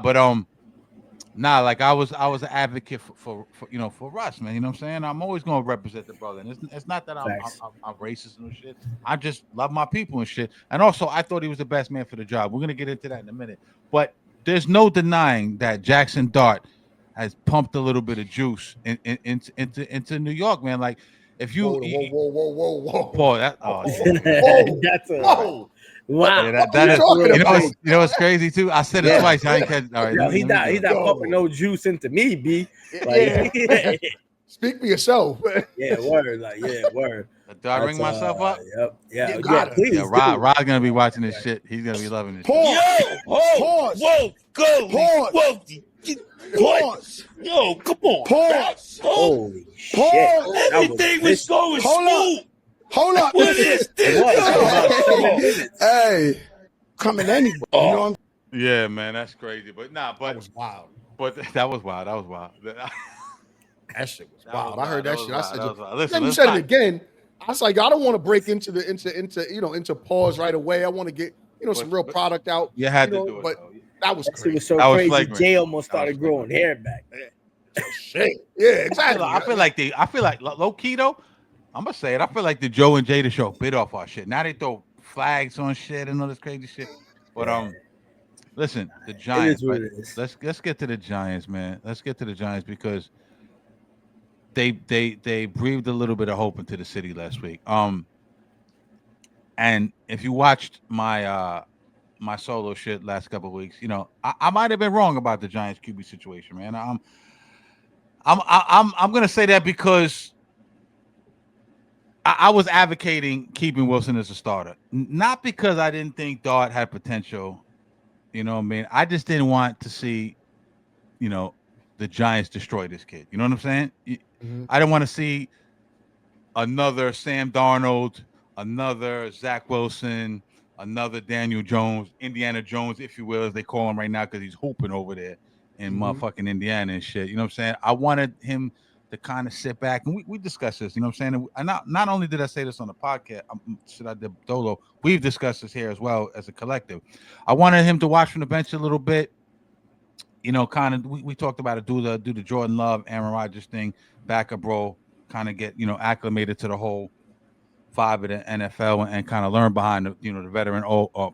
But nah, like I was an advocate for Russ, man. You know what I'm saying? I'm always gonna represent the brother, and it's not that Facts. I'm racist and shit. I just love my people and shit. And also, I thought he was the best man for the job. We're gonna get into that in a minute, but there's no denying that Jaxson Dart has pumped a little bit of juice into New York, man. Like if Whoa, whoa, whoa, whoa, whoa, whoa. Paul, that oh Whoa, That's a whoa. wow. yeah, What are that you is talking you know about? what's crazy too. I said it Yeah. twice. I ain't catch. All right, Yo, let me do he's it. not Yo. pumping no juice into me, B. Yeah. Like, Speak for yourself. yeah, word. Like, yeah, word. Do I ring myself up? Yep. Yeah, You gotta. please. Yeah, Rod's gonna be watching Right. this shit. He's gonna be loving this. Pause. Shit. Pause. Whoa, go, Pause. Pause. Yo, come on. Pause. Holy shit. Pause. Everything was going Hold smooth. up. Hold up. What is It this? was about 7 Yo. minutes. Hey, coming anyway. You know what I'm Yeah, man, that's crazy. But nah, That but was wild. that was wild. That was wild. That shit was That wild. was I heard wild. that shit. I Wild. said, That was wild. then Listen, you let's said not. it again. I was like, I don't want to break into pause right away. I want to get some real product out. You had you know, to do it. but Though. that was That shit crazy. was so That was crazy. flagrant. Jay almost That was started growing hair back. Shit. Yeah, exactly. I feel like low key though. I'm gonna say it. I feel like the Joe and Jada show bit off our shit. Now they throw flags on shit and all this crazy shit. But listen, the Giants. is what Right? it is. Let's get to the Giants, man. Let's get to the Giants because they breathed a little bit of hope into the city last week. And if you watched my solo shit last couple of weeks, I might have been wrong about the Giants QB situation, man. I'm gonna say that because I was advocating keeping Wilson as a starter, not because I didn't think Dart had potential. You know what I mean? I just didn't want to see, the Giants destroy this kid. You know what I'm saying? Mhm. I didn't want to see another Sam Darnold, another Zach Wilson, another Daniel Jones, Indiana Jones, if you will, as they call him right now, because he's hooping over there in motherfucking Indiana and shit. You know what I'm saying? I wanted him to kind of sit back and we discussed this. You know what I'm saying? And not only did I say this on the podcast, should I did Dolo? We've discussed this here as well as a collective. I wanted him to watch from the bench a little bit. Kind of we talked about it. Do the Jordan Love, Aaron Rodgers thing, backup role, kind of get acclimated to the whole vibe of the NFL and kind of learn behind the veteran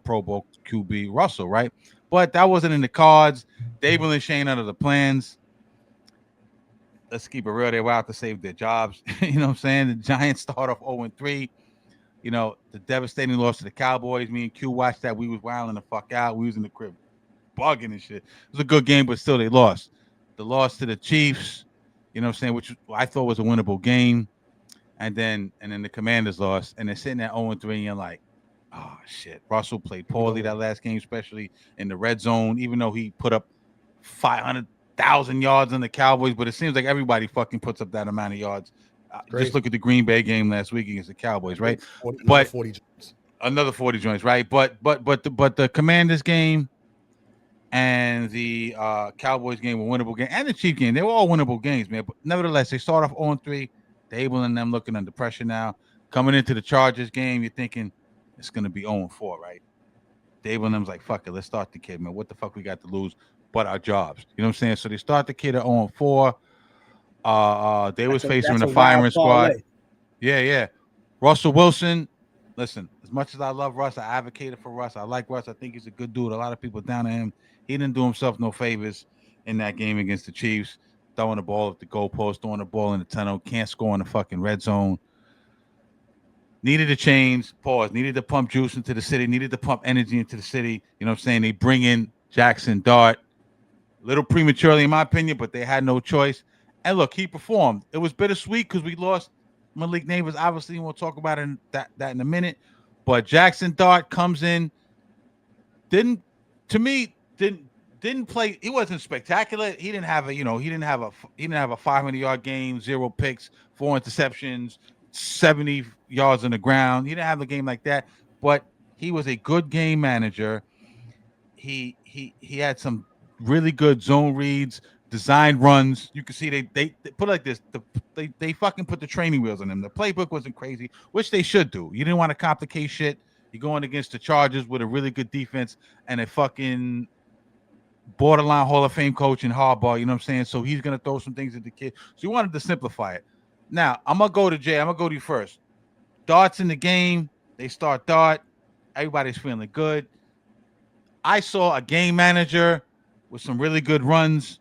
Pro Bowl QB Russell, right? But that wasn't in the cards. Dabol and Shane under the plans. Let's keep it real. They were out to save their jobs. You know what I'm saying? The Giants start off 0-3. The devastating loss to the Cowboys. Me and Q watched that. We was wilding the fuck out. We was in the crib bugging and shit. It was a good game, but still they lost. The loss to the Chiefs, you know what I'm saying, which I thought was a winnable game. And then the Commanders lost. And they're sitting at 0-3 and you're like, oh shit. Russell played poorly that last game, especially in the red zone, even though he put up 500,000 yards on the Cowboys, but it seems like everybody fucking puts up that amount of yards. Just look at the Green Bay game last week against the Cowboys, right? Another 40 joints. Another 40 joints, right? But the Commanders game and the Cowboys game were winnable game, and the Chiefs game, they were all winnable games, man. But nevertheless, they start off 0-3. Dabol and them looking under pressure now. Coming into the Chargers game, you're thinking it's going to be 0-4, right? Dabol and them's like, fuck it, let's start the kid, man. What the fuck we got to lose but our jobs? You know what I'm saying? So they start the kid at 0-4. They was facing the firing squad. Yeah. Russell Wilson. Listen, as much as I love Russ, I advocated for Russ. I like Russ. I think he's a good dude. A lot of people down to him. He didn't do himself no favors in that game against the Chiefs. Throwing the ball at the goalpost, throwing the ball in the tunnel, can't score in the fucking red zone. Needed to change. Pause. Needed to pump juice into the city. Needed to pump energy into the city. You know what I'm saying? They bring in Jaxson Dart. A little prematurely, in my opinion, but they had no choice. And look, he performed. It was bittersweet because we lost Malik Nabers. Obviously, we'll talk about that in a minute. But Jaxson Dart comes in. Didn't play. He wasn't spectacular. He didn't have a 500-yard game, 0 picks, 4 interceptions, 70 yards on the ground. He didn't have a game like that. But he was a good game manager. He had some really good zone reads, designed runs. You can see they put it like this. They fucking put the training wheels on him. The playbook wasn't crazy, which they should do. You didn't want to complicate shit. You're going against the Chargers with a really good defense and a fucking borderline Hall of Fame coach in Harbaugh. You know what I'm saying? So he's gonna throw some things at the kid. So you wanted to simplify it. Now I'm gonna go to Jay. I'm gonna go to you first. Dart's in the game. They start Dart. Everybody's feeling good. I saw a game manager with some really good runs.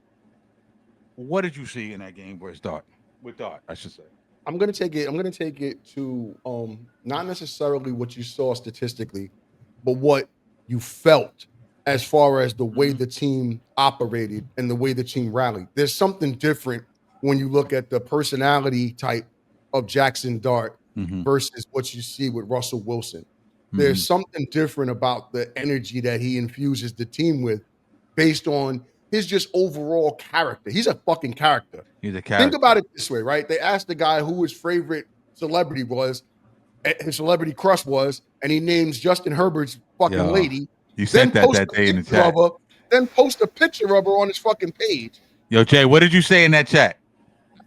What did you see in that game where it's Dart? With Dart, I should say. I'm gonna take it to not necessarily what you saw statistically, but what you felt as far as the way the team operated and the way the team rallied. There's something different when you look at the personality type of Jaxson Dart versus what you see with Russell Wilson. There's something different about the energy that he infuses the team with based on his just overall character. He's a fucking character. He's a character. Think about it this way, right? They asked the guy who his favorite celebrity was, his celebrity crush was, and he names Justin Herbert's fucking lady. You said that day in the chat. Then post a picture of her on his fucking page. Yo, Jay, what did you say in that chat?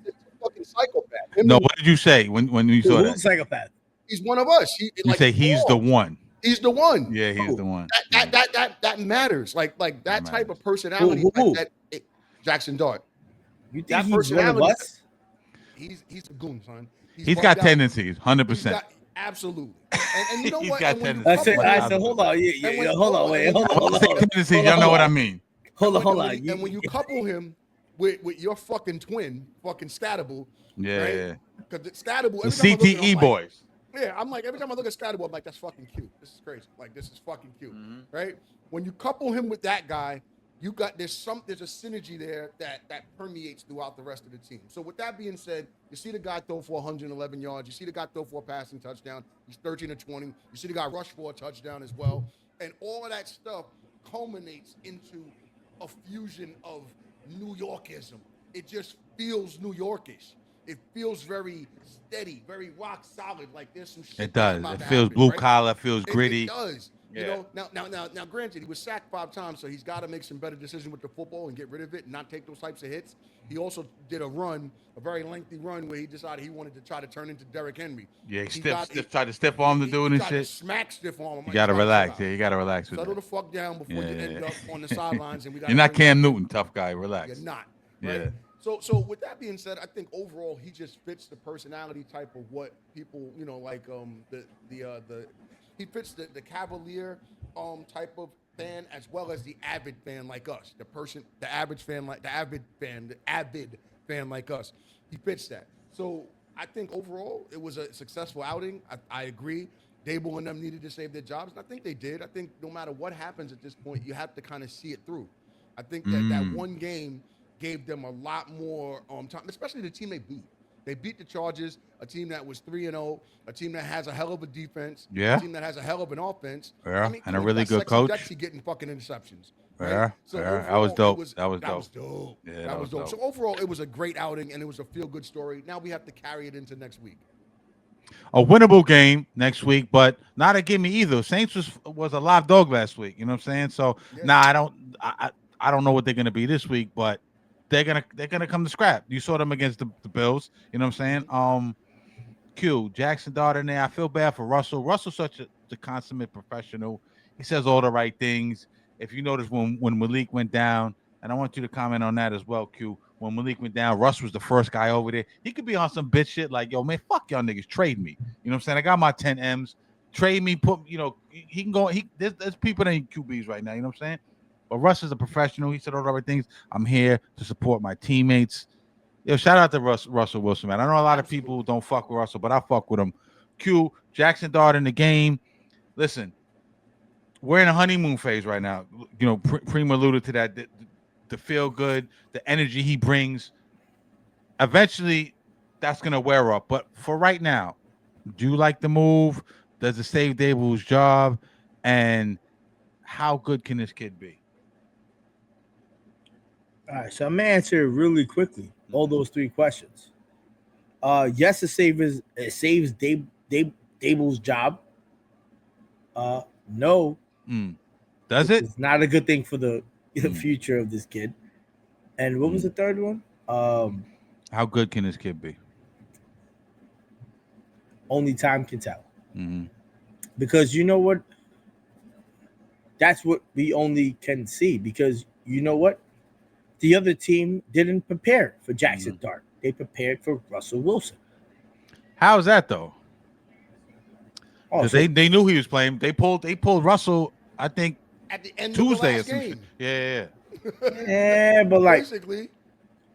He's a fucking psychopath. What did you say when you saw that? Who's psychopath? He's one of us. You say he's the one. He's the one. Yeah, he's the one. That matters. Like that type of personality. Jaxson Dart. You think he's one of us? He's a goon, son. He's got tendencies, 100%. Absolutely. And you know He's what? got tendencies. I said, hold on. Hold on. Tendencies, y'all know what I mean. Hold on. And when you couple him with your fucking twin, fucking Scatable. Yeah. Because Scatable. The CTE boys. Yeah, I'm like, every time I look at Scatable, I'm like, that's fucking cute. This is crazy. Like, this is fucking cute. Right? When you couple him with that guy, you got there's a synergy there that permeates throughout the rest of the team. So with that being said, you see the guy throw for 111 yards. You see the guy throw for a passing touchdown. He's 13 of 20. You see the guy rush for a touchdown as well. And all of that stuff culminates into a fusion of New Yorkism. It just feels New Yorkish. It feels very steady, very rock solid. Like there's some shit. It does. It feels blue collar. Feels gritty. It does. Yeah. You know, now, granted, he was sacked 5 times, so he's got to make some better decisions with the football and get rid of it and not take those types of hits. He also did a very lengthy run where he decided he wanted to try to turn into Derrick Henry. Yeah, he tried to stiff arm to do it and shit. Smack stiff arm. You gotta relax. Yeah, you gotta relax with Settle that. the fuck down before you end up on the sidelines. And you're not Cam Newton, tough guy. Relax. You're not. Right? Yeah. So with that being said, I think overall he just fits the personality type of what people, like he fits the cavalier type of fan as well as the avid fan like us. The avid fan like us. He fits that. So I think overall it was a successful outing. I agree. Dabol and them needed to save their jobs, and I think they did. I think no matter what happens at this point, you have to kind of see it through. I think that one game gave them a lot more time, especially the team they beat. They beat the Chargers, a team that was 3-0, a team that has a hell of a defense, a team that has a hell of an offense. Yeah, and a really good coach. Dexy getting fucking interceptions. Right? Yeah, so that was dope. That was dope. Yeah, that was dope. So overall, it was a great outing, and it was a feel-good story. Now we have to carry it into next week. A winnable game next week, but not a gimme either. Saints was a live dog last week. You know what I'm saying? So I don't know what they're gonna be this week, but they're gonna come to scrap. You saw them against the Bills. You know what I'm saying? Jaxson Dart in there. I feel bad for Russell. Russell's such a consummate professional. He says all the right things. If you notice when Malik went down, and I want you to comment on that as well, Q. When Malik went down, Russ was the first guy over there. He could be on some bitch shit like, yo, man, fuck y'all niggas, trade me. You know what I'm saying? I got my 10 M's. Trade me, he can go. There's people that ain't QBs right now. You know what I'm saying? But Russ is a professional. He said all the right things. I'm here to support my teammates. Yo, shout out to Russell Wilson, man. I know a lot of people don't fuck with Russell, but I fuck with him. Jaxson Dart in the game. Listen, we're in a honeymoon phase right now. Prima alluded to that. The feel good, the energy he brings. Eventually, that's going to wear up. But for right now, do you like the move? Does it save Dabol's job? And how good can this kid be? All right, so I'm gonna answer really quickly all those 3 questions. Yes, it saves Dabol's job. No, does it? It's not a good thing for the future of this kid. And what was the third one? How good can this kid be? Only time can tell. Mm-hmm. Because you know what? That's what we only can see. Because you know what? The other team didn't prepare for Jaxson Dart. They prepared for Russell Wilson. How's that though? Oh, Because so they knew he was playing. They pulled Russell. I think At the end of the Tuesday or last some shit. game. Yeah. yeah, but like, Basically,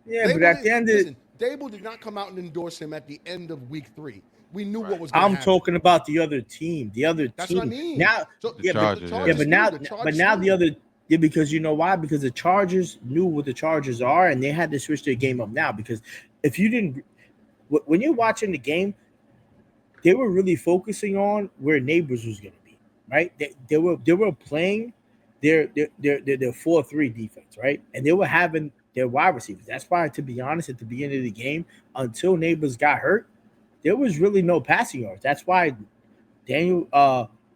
yeah, but Dable at the end of listen, Dable did not come out and endorse him at the end of week 3. We knew what was going to I'm happen. talking about the other team. The other That's what I team. mean. Now, So The yeah, but Chargers, the yeah, Chargers but knew. now, The but Chargers now knew. the other. Yeah, because you know why? Because the Chargers knew what the Chargers are, and they had to switch their game up now. Because if you didn't, when you're watching the game, they were really focusing on where Nabers was going to be, right? They were playing their 4-3 defense, right? And they were having their wide receivers. That's why, to be honest, at the beginning of the game, until Nabers got hurt, there was really no passing yards. That's why Daniel,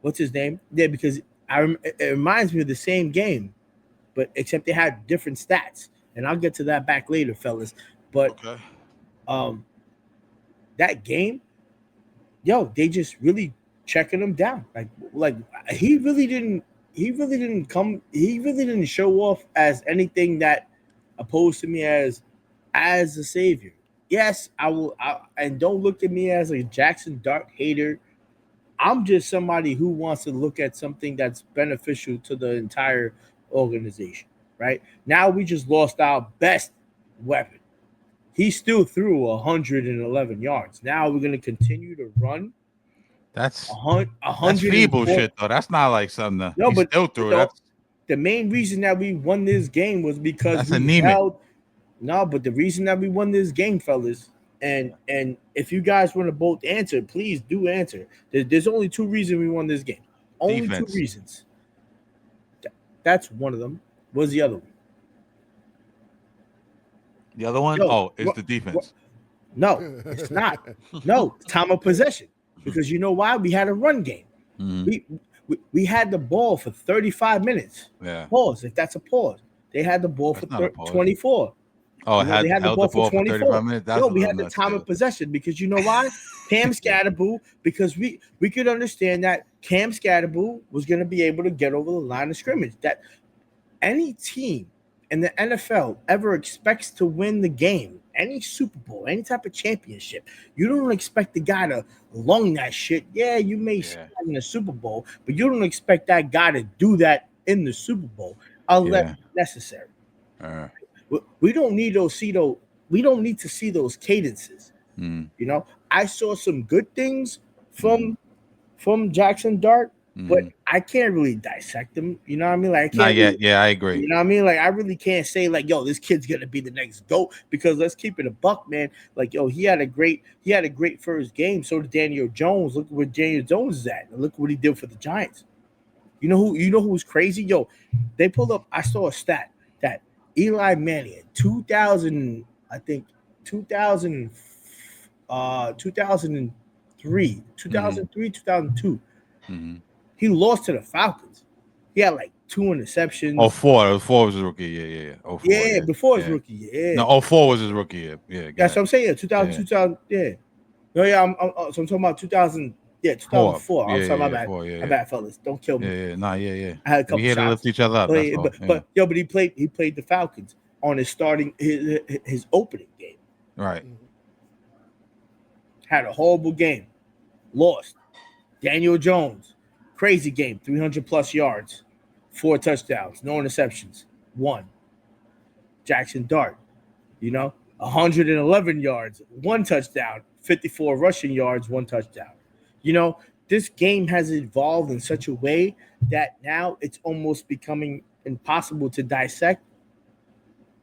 what's his name? Yeah, because it reminds me of the same game, but except they had different stats, and I'll get to that back later, fellas. But Okay. um, that game, yo, they just really checking him down. Like he really didn't show off as anything that opposed to me as a savior. Yes, and don't look at me as a Jaxson Dart hater. I'm just somebody who wants to look at something that's beneficial to the entire organization. Right now, we just lost our best weapon. He still threw 111 yards. Now we're gonna continue to run That's a that's hundred and feeble four. shit though. That's not like something No, he but still threw. the main reason that we won this game was because That's we anemic. held. No, but the reason that we won this game, fellas, and if you guys want to both answer, please do answer. There's only two reasons we won this game. Only two Defense. reasons. That's one of them. What's the other one? The other one, Yo, it's the defense. No, it's not. No, time of possession. Because you know why? We had a run game. Mhm. We had the ball for 35 minutes. Yeah. Pause, if that's a pause. They had the ball That's for not a pause. 24. Oh, You know, they had the held ball the ball for for 24. 35 minutes. That's Yo, a we little had the nuts time too. of possession because you know why? Cam Scatterboo, because we could understand that Cam Scatterboo was going to be able to get over the line of scrimmage. That any team in the NFL ever expects to win the game, any Super Bowl, any type of championship, you don't expect the guy to lung that shit. Yeah, you may see that in the Super Bowl, but you don't expect that guy to do that in the Super Bowl unless necessary. We don't need we don't need to see those cadences. Mm. You know, I saw some good things from Jaxson Dart, but I can't really dissect him. You know what I mean? Like I Not can't. yet. Really, Yeah, I agree. you know what I mean? Like I really can't say like, yo, this kid's gonna be the next GOAT because let's keep it a buck, man. Like, yo, he had a great first game. So did Daniel Jones. Look where Daniel Jones is at. And look what he did for the Giants. You know who was crazy? Yo, they pulled up. I saw a stat that Eli Manning in 2000, I think 2000, 2003, 2002. He lost to the Falcons. He had like 2 interceptions. Oh, 04 was his rookie year. Yeah. 04, yeah, before his rookie year. Yeah. No, 04 was his rookie year. Yeah. That's what I'm saying. 2000, yeah. No, yeah, so I'm talking about 2000. Yeah, 2004. I'm sorry, my bad. My bad, fellas. Don't kill me. Yeah. Nah, yeah. I had a couple We here shots. to lift each other up. That's all. But he played the Falcons on his his opening game. Right. Had a horrible game. Lost. Daniel Jones, crazy game, 300 plus yards, 4 touchdowns, no interceptions, 1. Jaxson Dart, 111 yards, 1 touchdown, 54 rushing yards, 1 touchdown. This game has evolved in such a way that now it's almost becoming impossible to dissect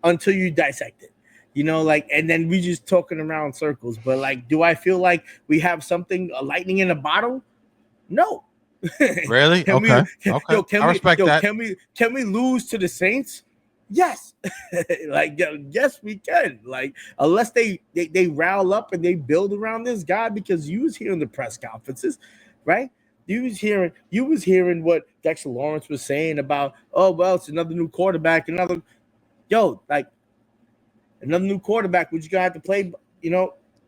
until you dissect it. And then we just talking around circles. But like, do I feel like we have something, a lightning in a bottle? No. Really? Okay. I respect that. Can we lose to the Saints? Yes. Yes, we can. Like, unless they rile up and they build around this guy, because you was hearing the press conferences, right? You was hearing what Dexter Lawrence was saying about, oh well, it's another new quarterback, like, another new quarterback, which you gonna have to play,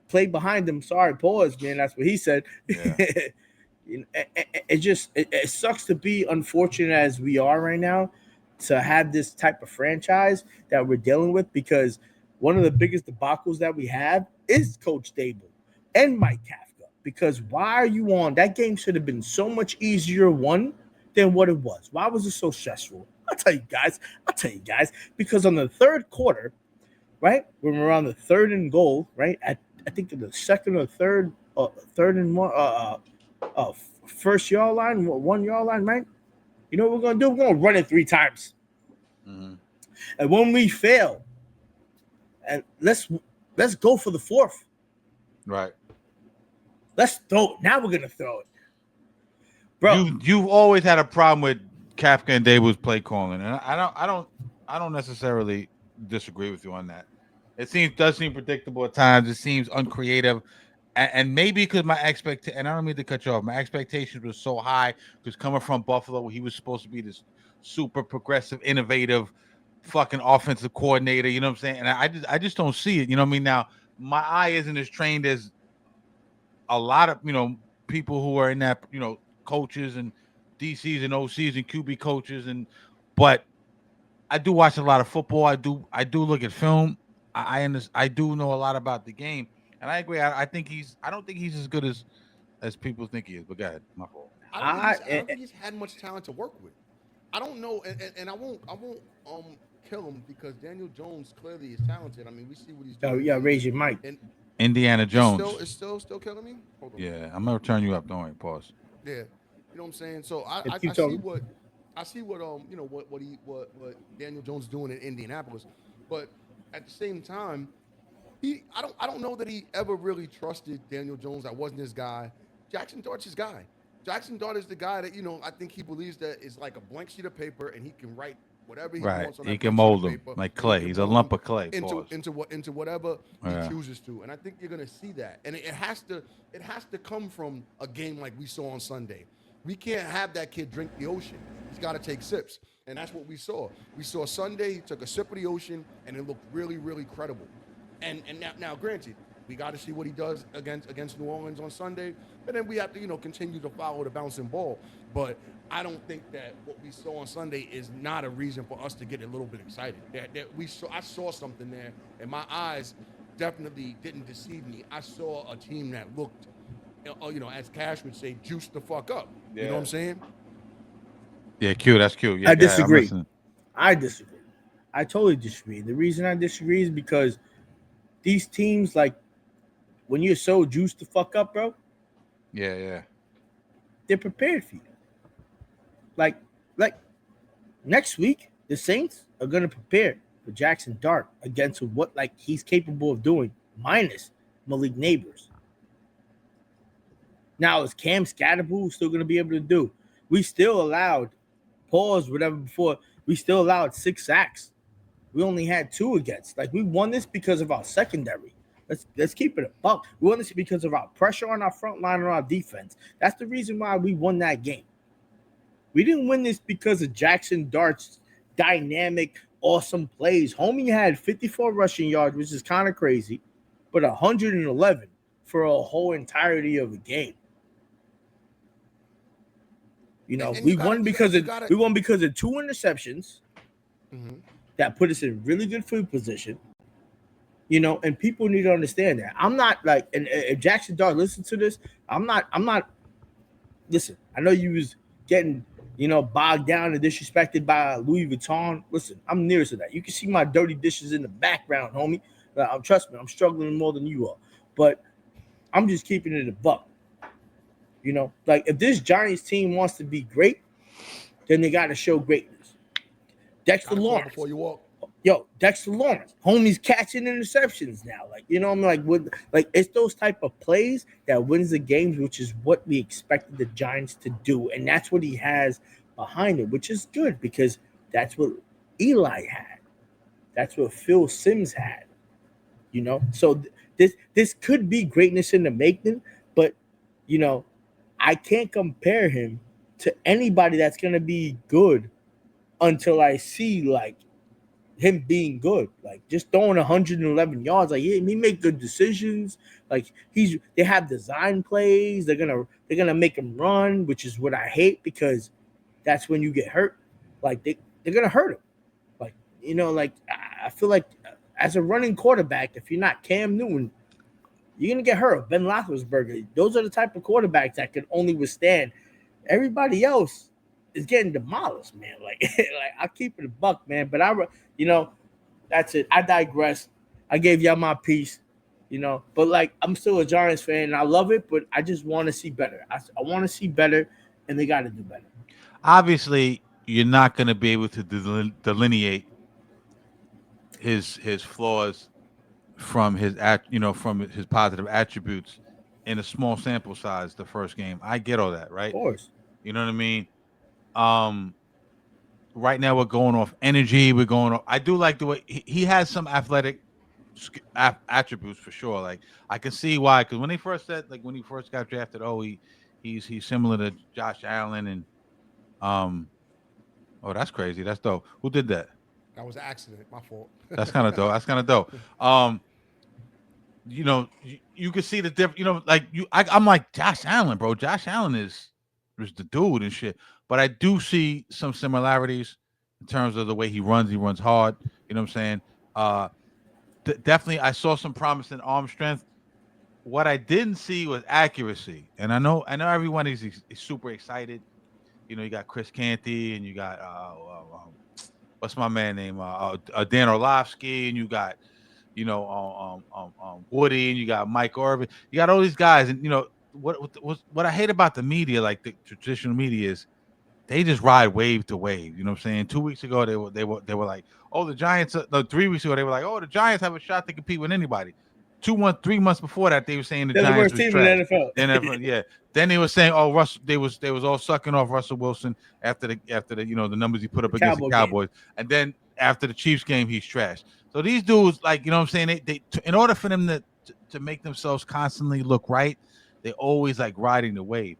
play behind him. Sorry, pause, man. That's what he said. Yeah. It sucks to be unfortunate as we are right now to have this type of franchise that we're dealing with, because one of the biggest debacles that we have is Coach Dabol and Mike Kafka. Because why are you on? That game should have been so much easier won than what it was. Why was it so stressful? I'll tell you guys. Because on the third quarter, right, when we're on the third and goal, right, I think the second or third and one, first yard line, 1 yard line, right? You know what we're gonna do? We're gonna run it 3 times. Mhm. And when we fail, and let's go for the fourth. Right. Let's throw it. Now we're gonna throw it, bro. You've always had a problem with Kafka and Dabol's play calling, and I don't necessarily disagree with you on that. It does seem predictable at times. It seems uncreative, and maybe because my expectation, and I don't mean to cut you off, my expectations were so high because coming from Buffalo, where he was supposed to be this super progressive, innovative, fucking offensive coordinator. You know what I'm saying? And I just don't see it. You know what I mean? Now my eye isn't as trained as a lot of people who are in that coaches and DCs and OCs and QB coaches, but I do watch a lot of football. I do look at film. I do know a lot about the game, and I agree. I think I don't think he's as good as people think he is. But go ahead, my fault. I don't think he's had much talent to work with. I don't know, and I won't kill him because Daniel Jones clearly is talented. I mean, we see what he's doing. Yeah, raise your mic. And Indiana Jones. it's still killing me. Hold on. Yeah, I'm gonna turn you up. Don't worry. Pause. Yeah, you know what I'm saying. So Keep I see talking. what Daniel Jones is doing in Indianapolis, but at the same time, I don't know that he ever really trusted Daniel Jones. That wasn't his guy. Jaxson Dart's his guy. Jaxson Dart is the guy that I think he believes that is like a blank sheet of paper and he can write whatever he Right. wants on He that can blank sheet mold of him paper, like and he clay. can He's a mold lump him of clay. into Pause. into whatever Yeah. he chooses to. And I think you're gonna see that. And it has to come from a game like we saw on Sunday. We can't have that kid drink the ocean. He's got to take sips, and that's what we saw. We saw Sunday. He took a sip of the ocean, and it looked really, really credible. And now, granted, we got to see what he does against New Orleans on Sunday, and then we have to continue to follow the bouncing ball. But I don't think that what we saw on Sunday is not a reason for us to get a little bit excited. I saw something there, and my eyes definitely didn't deceive me. I saw a team that looked, as Cash would say, juiced the fuck up. Yeah. You know what I'm saying? Yeah, Q. That's Q. Yeah, I go ahead, I'm disagree. listening. I disagree. I totally disagree. The reason I disagree is because these teams, like, when you're so juiced the fuck up, bro, Yeah. they're prepared for you. Like next week, the Saints are gonna prepare for Jaxson Dart against what he's capable of doing, minus Malik Nabers. Now, is Cam Scatterbull still gonna be able to do? We still allowed whatever before. We still allowed 6 sacks. We only had 2 against. We won this because of our secondary. Let's keep it a buck. We won this because of our pressure on our front line and our defense. That's the reason why we won that game. We didn't win this because of Jaxson Dart's dynamic, awesome plays. Homie had 54 rushing yards, which is kind of crazy, but 111 for a whole entirety of a game. We won because of 2 interceptions that put us in really good field position. And people need to understand that. I'm not and if Jaxson Dart listens to this, I'm not. Listen, I know you was getting bogged down and disrespected by Louis Vuitton. Listen, I'm nearest to that. You can see my dirty dishes in the background, homie. Trust me, I'm struggling more than you are, but I'm just keeping it a buck. If this Giants team wants to be great, then they got to show greatness. Dexter Lawrence. Before you walk. Dexter Lawrence, homie's catching interceptions now. It's those type of plays that wins the games, which is what we expected the Giants to do, and that's what he has behind him, which is good because that's what Eli had, that's what Phil Simms had. So this could be greatness in the making, but I can't compare him to anybody that's gonna be good until I see him being good, like just throwing 111 yards. Like he make good decisions. Like they have design plays. They're gonna make him run, which is what I hate because that's when you get hurt. Like they're gonna hurt him. Like like I feel like as a running quarterback, if you're not Cam Newton, you're gonna get hurt. Ben Roethlisberger. Those are the type of quarterbacks that can only withstand. Everybody else is getting demolished, man. Like, like I keep it a buck, man. But you know, that's it. I digress. I gave y'all my piece, But like, I'm still a Giants fan, and I love it. But I just want to see better. I want to see better, and they got to do better. Obviously, you're not going to be able to delineate his flaws from from his positive attributes in a small sample size the first game. I get all that, Of right? course, You know what I mean? Um right now we're going off energy, we're going off I do like the way he has some athletic attributes for sure. Like I can see why cuz when they first said like when he first got drafted, oh he's similar to Josh Allen and um oh that's crazy. That's dope. Who did that? That was an accident. My fault. That's kind of dope. That's kind of dope. Um you can see the difference. Like I'm like Josh Allen, bro. Josh Allen is the dude and shit. But I do see some similarities in terms of the way he runs. He runs hard. You know what I'm saying? Uh, definitely, I saw some promise in arm strength. What I didn't see was accuracy, and I know everyone is super excited. You got Chris Canty, and you got what's my man name? Dan Orlovsky, and you got Woody, and you got Mike Irvin. You got all these guys, and what I hate about the media, like the traditional media, is they just ride wave to wave. You know what I'm saying? 2 weeks ago, they were like, oh, the Giants. No, 3 weeks ago, they were like, oh, the Giants have a shot to compete with anybody. 2 months, 3 months before that, they were saying the they're the Giants worst was team in the trash. NFL. Then yeah, then they were saying, oh, Russ, they was all sucking off Russell Wilson after the the numbers he put The up against the Cowboy game. Cowboys, and then after the Chiefs game, he's trash. So these dudes, like what I'm saying, in order for them to make themselves constantly look right, they always like riding the wave.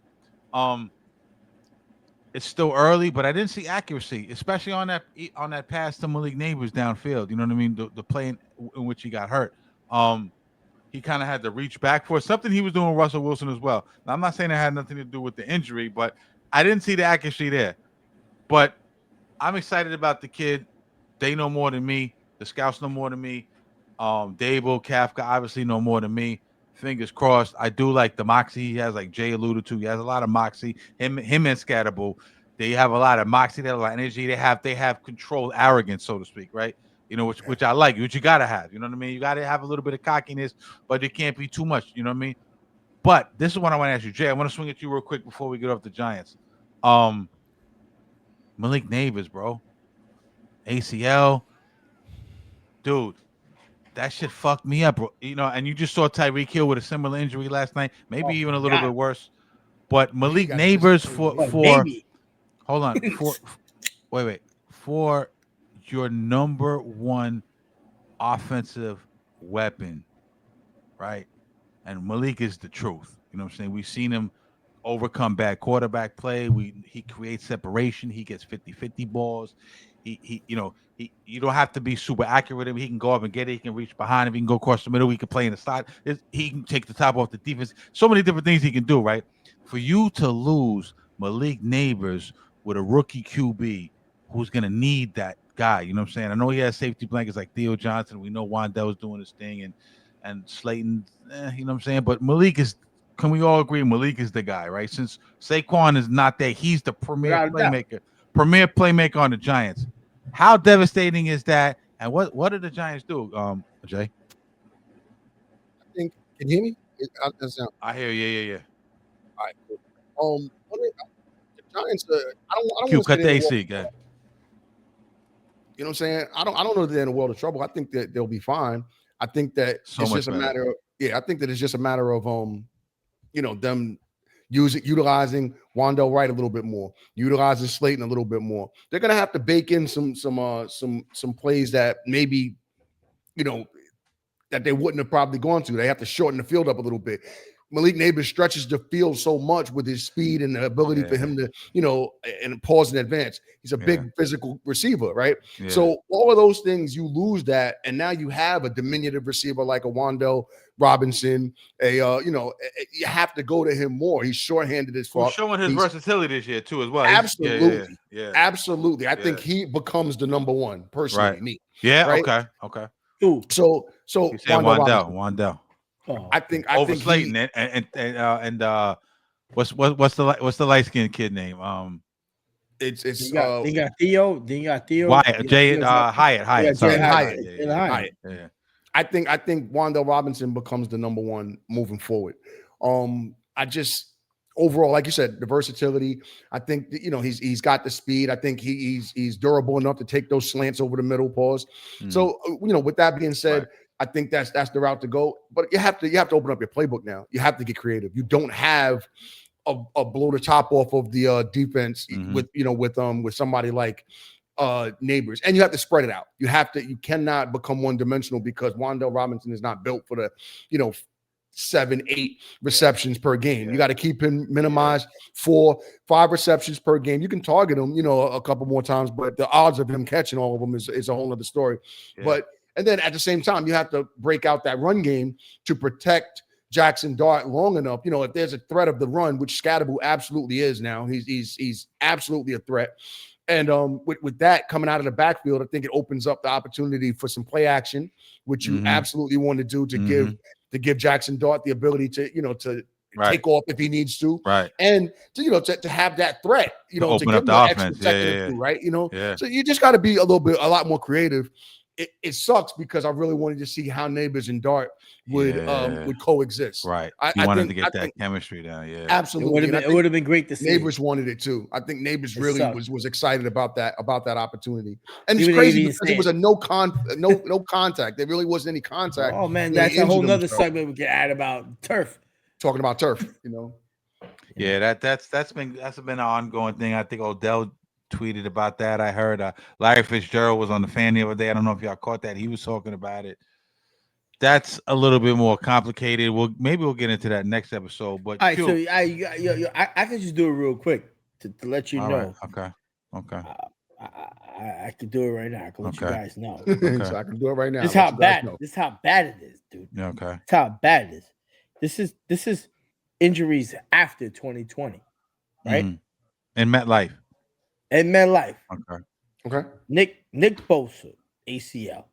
Um, it's still early, but I didn't see accuracy, especially on that pass to Malik Nabers downfield. You know what I mean? The play in which he got hurt. Um, he kind of had to reach back for something he was doing with Russell Wilson as well. Now, I'm not saying it had nothing to do with the injury, but I didn't see the accuracy there. But I'm excited about the kid. They know more than me. The scouts know more than me. Dabol, Kafka obviously know more than me. Fingers crossed. I do like the moxie he has, like Jay alluded to. He has a lot of moxie. Him and Scatterable. They have a lot of moxie. They have a lot of energy. They have controlled arrogance, so to speak, right? Which I like, which you gotta have. You know what I mean? You gotta have a little bit of cockiness, but it can't be too much. You know what I mean? But this is what I want to ask you, Jay. I want to swing at you real quick before we get off the Giants. Um, Malik Nabers, bro. ACL, dude. That shit fucked me up, bro. And you just saw Tyreek Hill with a similar injury last night, maybe Oh even my a little god. bit worse. But Maybe Malik got a physical Nabers injury. But for maybe. hold on wait for your number one offensive weapon, right? And Malik is the truth. You know what I'm saying? We've seen him overcome bad quarterback play. He creates separation. He gets 50-50 balls. You don't have to be super accurate with him. He can go up and get it. He can reach behind him. He can go across the middle. He can play in the side. He can take the top off the defense. So many different things he can do, right? For you to lose Malik Nabers with a rookie QB who's gonna need that guy, you know what I'm saying? I know he has safety blankets like Theo Johnson. We know Wandell's doing his thing and Slayton, you know what I'm saying? But Malik is, can we all agree Malik is the guy, right? Since Saquon is not there, he's the Without a doubt. premier playmaker on the Giants. How devastating is that? And what did the Giants do, Jay? I think. Can you hear me? How does that sound? I hear you. Yeah. All right, cool. The Giants. I don't Q, want to say cut they're the in the world. AC, guy. You know what I'm saying? I don't know that they're in a world of trouble. I think that they'll be fine. I think that So it's much just a better. matter of I think that it's just a matter of them utilizing Wandell Wright a little bit more, utilizing Slayton a little bit more. They're gonna have to bake in some plays that maybe that they wouldn't have probably gone to. They have to shorten the field up a little bit. Malik Nabers stretches the field so much with his speed and the ability for him to, and pause in advance. He's a big physical receiver, right? Yeah. So all of those things, you lose that, and now you have a diminutive receiver like a Wandell Robinson. You have to go to him more. He's shorthanded as fuck. He's showing his versatility this year too, as well. Absolutely, yeah. Absolutely. I think he becomes the number one personally. Right. Me. Yeah. Right? Okay. Ooh. So Wandell. Oh. I think Slayton and what's the light skinned kid name? It's Then you got Theo. Then you got Theo. Wyatt, Hyatt. Sorry, Hyatt. Yeah. I think Wandell Robinson becomes the number one moving forward. I just overall, like you said, the versatility. I think he's got the speed. I think he's durable enough to take those slants over the middle pause. So with that being said, I think that's the route to go. But you have to open up your playbook now. You have to get creative. You don't have a blow the top off of the defense with somebody like Nabers, and you have to spread it out. You cannot become one dimensional because Wandell Robinson is not built for the 7-8 receptions per game. You got to keep him minimized 4-5 receptions per game. You can target him a couple more times, but the odds of him catching all of them is a whole other story. And then at the same time, you have to break out that run game to protect Jaxson Dart long enough. If there's a threat of the run, which Scatterbo absolutely is now, he's absolutely a threat. And with that coming out of the backfield, I think it opens up the opportunity for some play action, which you absolutely want to do to give Jaxson Dart the ability to take off if he needs to, and to have that threat, to open give up him the an offense, extra second or two, right? So you just got to be a lot more creative. It sucks because I really wanted to see how Nabers and Dart would coexist. Right. I wanted to get that chemistry down. Yeah. Absolutely. It would have been great to see. Nabers wanted it too. I think Nabers really was excited about that opportunity. And Even it's crazy because it was a no contact. There really wasn't any contact. Oh man, that's a whole nother segment we can add about turf. Talking about turf, Yeah, that's been an ongoing thing. I think Odell tweeted about that. I heard Larry Fitzgerald was on the fan the other day. I don't know if y'all caught that. He was talking about it. That's a little bit more complicated. Maybe we'll get into that next episode. But all right, so I can just do it real quick to let you know. Right. Okay. I can do it right now. I can let you guys know. So I can do it right now. This is how bad it is, dude. Yeah, okay. That's how bad it is. This is injuries after 2020, right? In MetLife. In MetLife. Okay. Nick Bosa, ACL.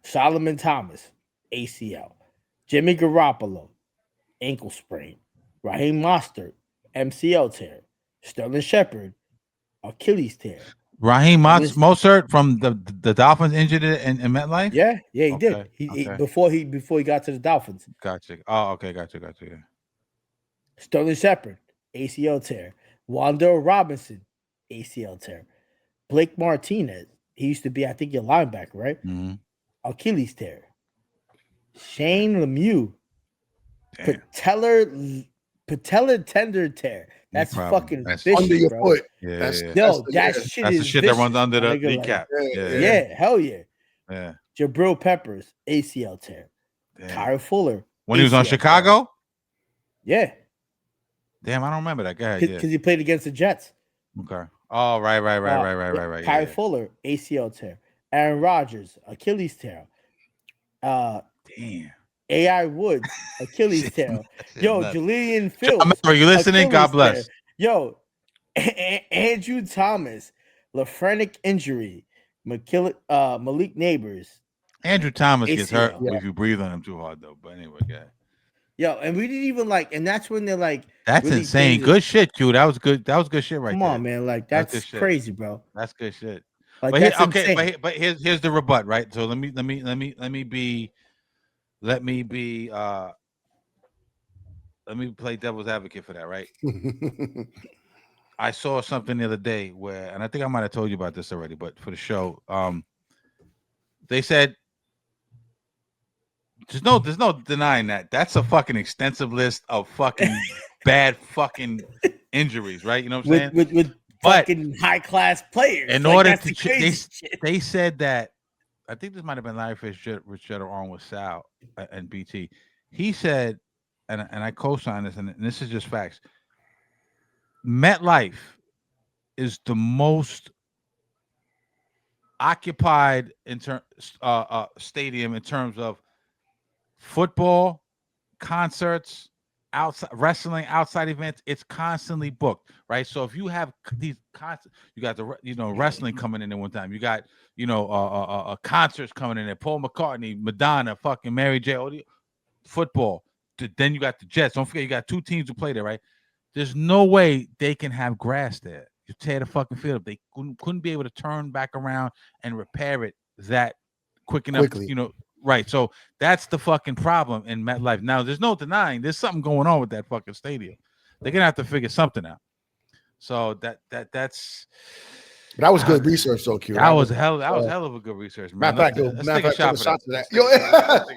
Solomon Thomas, ACL. Jimmy Garoppolo, ankle sprain. Raheem Mostert, MCL tear. Sterling Shepard, Achilles tear. Raheem Mostert from the Dolphins injured it in MetLife? Yeah, he did. He before he got to the Dolphins. Gotcha. Oh, okay, gotcha. Yeah. Sterling Shepard, ACL tear. Wandell Robinson, ACL tear. Blake Martinez, he used to be, I think, your linebacker, right? Achilles tear. Shane Lemieux, patellar tender tear. That's fucking vicious, under your bro. foot. Yeah, that's shit the is shit vicious, that runs under the nigga, kneecap. Yeah, hell yeah. Yeah. Jabril Peppers, ACL tear. Kyle Fuller. When he was on Chicago? Yeah. Damn, I don't remember that guy. Because he played against the Jets. Okay. Oh, right. Kyle Fuller, ACL tear. Aaron Rodgers, Achilles tear. Damn. AI Woods, Achilles tear. Yo, Julian Fields. Are you listening? God bless. Tear. Yo, Andrew Thomas, Lafrenic injury. Malik Nabers. Andrew Thomas gets hurt ACL. if you breathe on him too hard, though. But anyway, yeah. Yo, and we didn't even and that's when they're like, that's really insane. Good shit, Q. That was good. That was good shit right there. Come on, man. Like that's crazy, bro. That's good shit. Like but that's insane. But here's the rebut, right? So let me play devil's advocate for that, right? I saw something the other day where, and I think I might have told you about this already, but for the show, they said there's no denying that. That's a fucking extensive list of fucking bad fucking injuries, right? You know what I'm saying? With fucking high class players. In order to, they said that. I think this might have been Larry Fitzgerald on with Sal and BT. He said and I co-sign this, and this is just facts. MetLife is the most occupied stadium in terms of football, concerts, outside wrestling, outside events. It's constantly booked, right? So if you have these constant, you got the wrestling coming in at one time. You got concerts coming in there. Paul McCartney, Madonna, fucking Mary J. Football. Then you got the Jets. Don't forget, you got two teams who play there, right? There's no way they can have grass there. You tear the fucking field up. They couldn't be able to turn back around and repair it that quick enough. Quickly. Right. So that's the fucking problem in MetLife. Now, there's no denying there's something going on with that fucking stadium. They're gonna have to figure something out. So that's. But that was good research, though, Q. That was hell of a good research, man. Matter of fact, shot to that. Yo,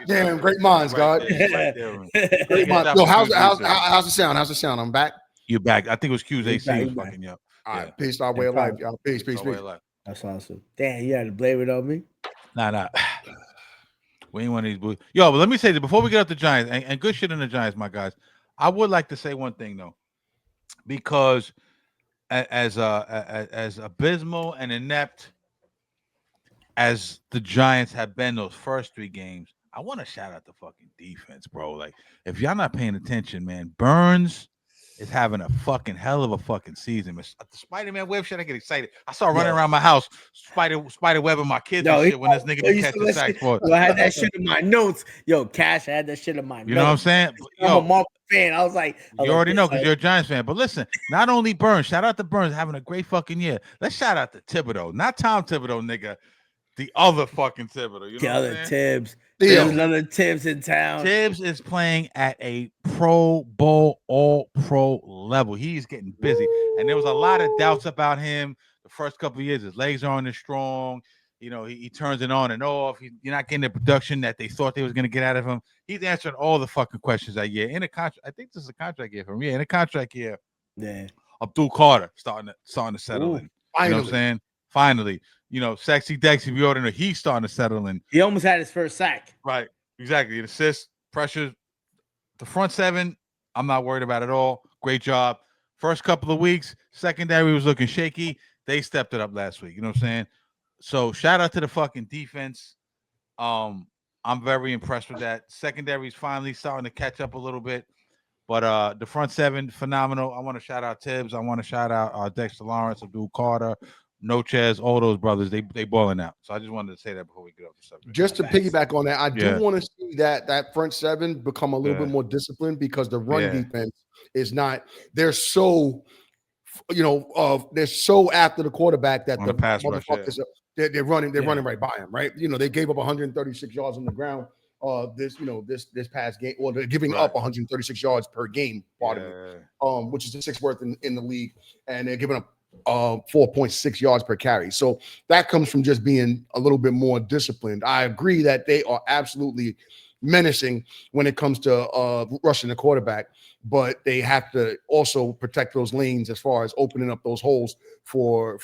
damn, great minds, God. Great minds. Yo, how's the sound? How's the sound? I'm back. You're back. I think it was Q's AC was fucking you up. All right, peace, our way of life, y'all. Peace. That's awesome. Damn, you had to blame it on me. Nah. We ain't one of these boys. Yo, but let me say that before we get up the Giants, and good shit in the Giants, my guys. I would like to say one thing though, because as abysmal and inept as the Giants have been those first three games, I want to shout out the fucking defense, bro. Like, if y'all not paying attention, man, Burns is having a fucking hell of a fucking season. The Spider-Man web shit, I get excited. I saw running around my house, spider webbing my kids and shit when this nigga be catching sacks for it. I had that shit in my notes. Yo, Cash, I had that shit in my notes. You know what I'm saying? I'm a Marvel fan. I was like, you already know because you're a Giants fan. But listen, not only Burns, shout out to Burns having a great fucking year. Let's shout out to Thibodeau, not Tom Thibodeau, nigga. The other fucking Thibodeau. You know the other Tibbs. There's There's another Tibbs in town. Tibbs is playing at a Pro Bowl, all-pro level. He's getting busy. And there was a lot of doubts about him the first couple of years. His legs aren't as strong. He turns it on and off. You're not getting the production that they thought they was going to get out of him. He's answering all the fucking questions that year. In a contract, I think this is a contract year for him. Yeah, in a contract year. Yeah. Abdul Carter starting to settle in. Finally. You know what I'm saying? Finally. Sexy Dexy, we already know he's starting to settle in. He almost had his first sack. Right. Exactly. An assist, pressure. The front seven, I'm not worried about at all. Great job. First couple of weeks, secondary was looking shaky. They stepped it up last week. You know what I'm saying? So shout out to the fucking defense. I'm very impressed with that. Secondary's finally starting to catch up a little bit. But the front seven, phenomenal. I want to shout out Tibbs. I want to shout out Dexter Lawrence, Abdul Carter, Nochez, all those brothers. They balling out. So I just wanted to say that before we get off the subject. Just to piggyback on that, I do want to see that front seven become a little bit more disciplined because the run defense is not. They're so, they're so after the quarterback that the pass rush, they're running right by him, right? They gave up 136 yards on the ground. This past game, or they're giving up 136 yards per game, which is the sixth worst in the league, and they're giving up 4.6 yards per carry. So that comes from just being a little bit more disciplined. I agree that they are absolutely menacing when it comes to rushing the quarterback, but they have to also protect those lanes as far as opening up those holes for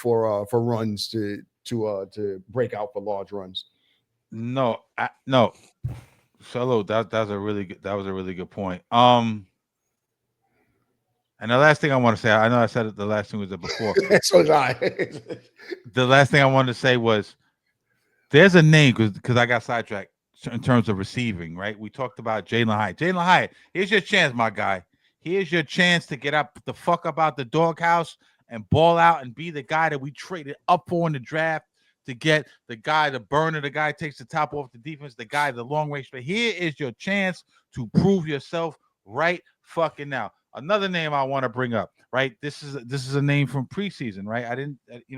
runs to break out for large runs. No. Solo, that was a really good point. And the last thing I want to say, I know I said it, the last thing was it before. So did I. The last thing I wanted to say was there's a name because I got sidetracked in terms of receiving, right? We talked about Jalen Hyatt. Jalen Hyatt, here's your chance, my guy. Here's your chance to get up the fuck up out the doghouse and ball out and be the guy that we traded up for in the draft to get the guy, the burner, the guy takes the top off the defense, the guy, the long range. But here is your chance to prove yourself right fucking now. Another name I want to bring up, right? This is a name from preseason, right? I didn't, he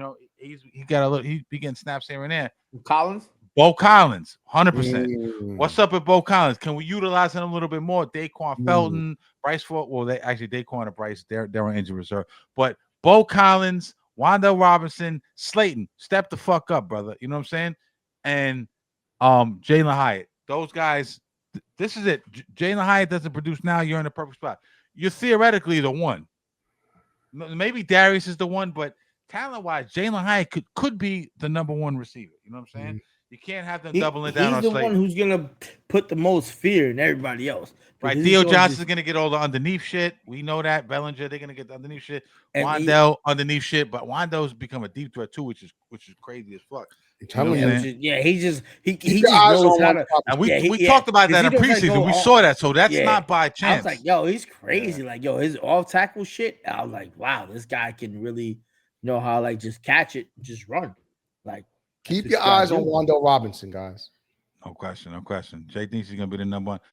got a little, he getting snaps here and there. Collins? Bo Collins, 100%. What's up with Bo Collins? Can we utilize him a little bit more? Daquan Felton, Bryce Ford. Well, Daquan and Bryce, they're on injury reserve. But Bo Collins, Wandale Robinson, Slayton, step the fuck up, brother. You know what I'm saying? And Jalen Hyatt, those guys. This is it. Jalen Hyatt doesn't produce now. You're in the perfect spot. You're theoretically the one. Maybe Darius is the one, but talent-wise, Jalen Hyatt could be the number one receiver. You know what I'm saying? You can't have them He- doubling down on he's the Slayton. one who's gonna put the most fear in everybody else. Right, because Theo he's gonna Johnson's just- gonna get all the underneath shit. We know that. Bellinger, they're gonna get the underneath shit. And he- Wandell underneath shit, but Wandell's become a deep threat too, which is crazy as fuck. I'm You know telling what yeah, I'm you. saying? he just Keep he your just eyes knows on how one to. property. And we Yeah, we talked about 'cause that he in knows how to preseason. go We all- saw that, so that's yeah. not by I chance. was like, yo, he's crazy. Like, yo, his off tackle shit. I was like, wow, this guy can really know how like just catch it, just run. Like, Keep that's your what this guy eyes on do. Wandell Robinson, guys. No question, no question. Jay thinks he's gonna be the number one.